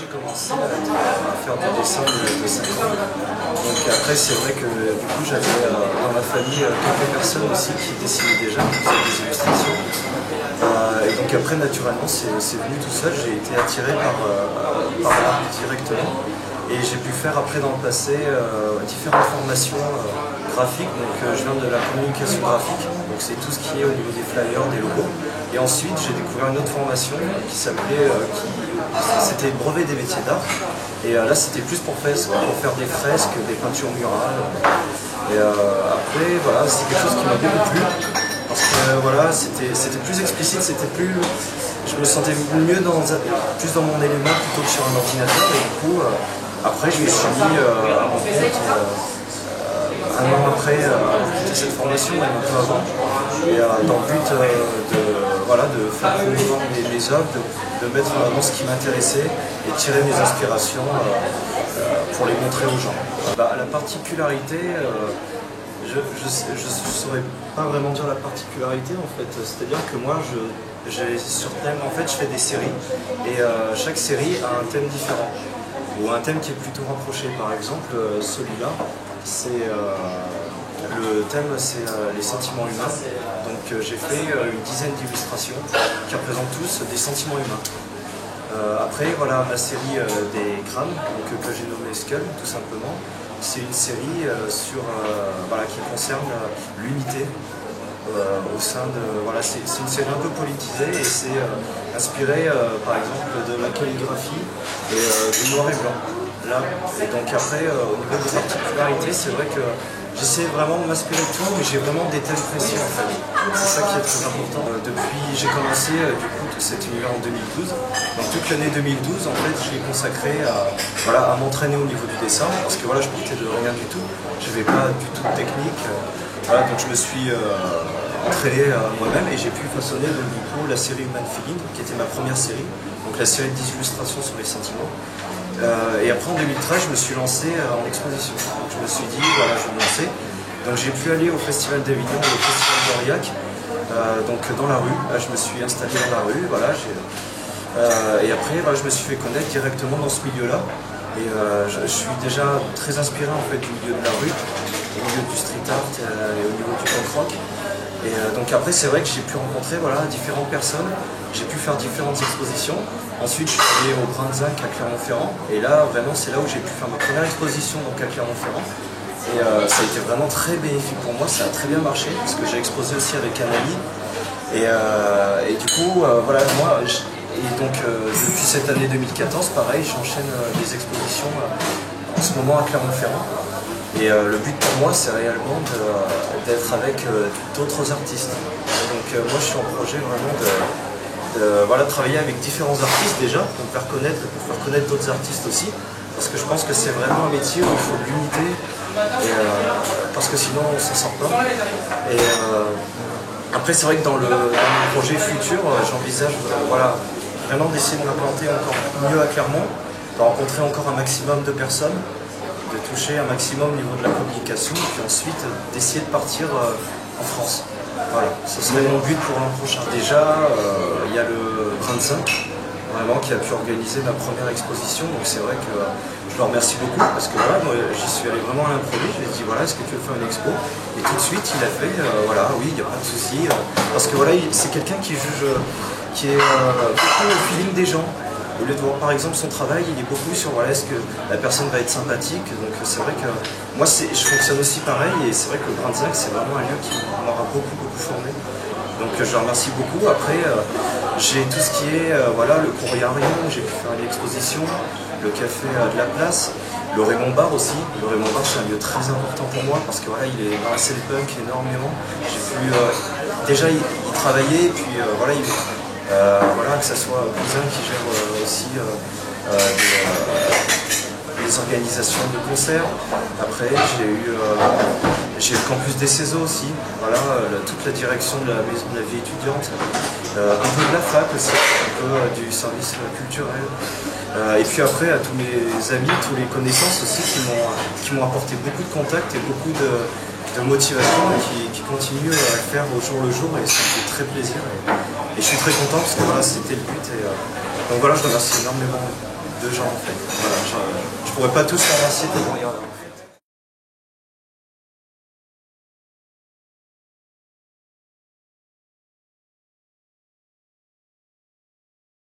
j'ai commencé à faire du dessin de 5 ans. Donc après, c'est vrai que du coup, j'avais dans ma famille quelques personnes aussi qui dessinaient déjà, qui faisaient des illustrations. Et donc après, naturellement, c'est venu tout seul. J'ai été attiré par l'art directement. Et j'ai pu faire après dans le passé différentes formations graphiques. Donc je viens de la communication graphique, donc c'est tout ce qui est au niveau des flyers, des logos. Et ensuite j'ai découvert une autre formation qui s'appelait, c'était le brevet des métiers d'art. Et là c'était plus pour faire des fresques, des peintures murales. Et après voilà, c'est quelque chose qui m'a beaucoup plu. Parce que voilà, c'était plus explicite, je me sentais plus dans mon élément plutôt que sur un ordinateur. Et du coup, après, je me suis mis à mon compte un an après cette formation, même un peu avant, et dans le but de faire promouvoir mes œuvres, de mettre en avant ce qui m'intéressait et de tirer mes inspirations pour les montrer aux gens. La particularité, je ne saurais pas vraiment dire la particularité en fait, c'est-à-dire que moi sur thème, en fait je fais des séries et chaque série a un thème différent ou un thème qui est plutôt rapproché. Par exemple celui-là, le thème c'est les sentiments humains, donc j'ai fait une dizaine d'illustrations qui représentent tous des sentiments humains. Après voilà, ma série des crânes, que j'ai nommé Skull tout simplement. C'est une série qui concerne l'unité au sein de... Voilà, c'est une série un peu politisée et c'est inspiré par exemple de la calligraphie et du noir et blanc. Là. Et donc après, au niveau des particularités, c'est vrai que j'essaie vraiment de m'inspirer de tout, mais j'ai vraiment des thèmes précis en fait. C'est ça qui est très important. J'ai commencé du coup cet univers en 2012. Donc toute l'année 2012, en fait, je l'ai consacré à m'entraîner au niveau du dessin, parce que voilà, je partais de rien du tout. Je n'avais pas du tout de technique. Donc je me suis entraîné moi-même et j'ai pu façonner donc, du coup la série Human Feeling, qui était ma première série, donc la série d'illustrations sur les sentiments. Et après en 2013 je me suis lancé en exposition. Donc, je me suis dit voilà, je vais me lancer. Donc j'ai pu aller au Festival d'Avignon et au Festival d'Aurillac, donc dans la rue. Là, je me suis installé dans la rue, voilà, et après voilà, je me suis fait connaître directement dans ce milieu-là. Et je suis déjà très inspiré en fait du milieu de la rue, au milieu du street art et au niveau du punk rock. Et donc après c'est vrai que j'ai pu rencontrer différentes personnes, j'ai pu faire différentes expositions. Ensuite je suis allé au Grain de Zinc à Clermont-Ferrand et là vraiment c'est là où j'ai pu faire ma première exposition donc à Clermont-Ferrand. Et ça a été vraiment très bénéfique pour moi, ça a très bien marché parce que j'ai exposé aussi avec un ami. Et du coup voilà, moi depuis cette année 2014 pareil j'enchaîne des expositions en ce moment à Clermont-Ferrand. Et le but pour moi, c'est réellement d'être avec d'autres artistes. Donc moi, je suis en projet vraiment de travailler avec différents artistes déjà, pour me faire connaître et pour faire connaître d'autres artistes aussi. Parce que je pense que c'est vraiment un métier où il faut de l'unité, parce que sinon, on s'en sort pas. Et après, c'est vrai que dans mon projet futur, j'envisage vraiment d'essayer de m'implanter encore mieux à Clermont, de rencontrer encore un maximum de personnes, de toucher un maximum au niveau de la communication et puis ensuite d'essayer de partir en France. Voilà, ce serait mon but pour l'an prochain. Déjà, il y a le Grain de Zinc, vraiment, qui a pu organiser ma première exposition, donc c'est vrai que je le remercie beaucoup parce que voilà, moi j'y suis allé vraiment à l'improviste, je lui ai dit voilà, est-ce que tu veux faire une expo? Et tout de suite il a fait oui, il n'y a pas de souci, parce que voilà, c'est quelqu'un qui juge, qui est beaucoup au feeling des gens. Au lieu de voir par exemple son travail, il est beaucoup sur est-ce que la personne va être sympathique. Donc c'est vrai que moi je fonctionne aussi pareil et c'est vrai que le Grain de Zinc c'est vraiment un lieu qui m'aura beaucoup formé. Donc je le remercie beaucoup. Après j'ai tout ce qui est le Courriarium, j'ai pu faire une exposition, le café de la place, le Raymond Bar aussi. Le Raymond Bar c'est un lieu très important pour moi parce que voilà, il est dans la scène punk énormément. J'ai pu déjà y travailler et puis que ce soit Cousin qui gère aussi les organisations de concerts. Après, j'ai eu le campus des Céseaux aussi, toute la direction de la maison de la vie étudiante, un peu de la fac aussi, un peu du service culturel. Et puis après, à tous mes amis, tous les connaissances aussi qui m'ont apporté beaucoup de contacts et beaucoup de motivation et qui continuent à le faire au jour le jour et ça me fait très plaisir. Et je suis très content parce que voilà, c'était le but. Et donc voilà, je remercie énormément deux gens en fait. Voilà, je pourrais pas tous remercier tellement il y en a.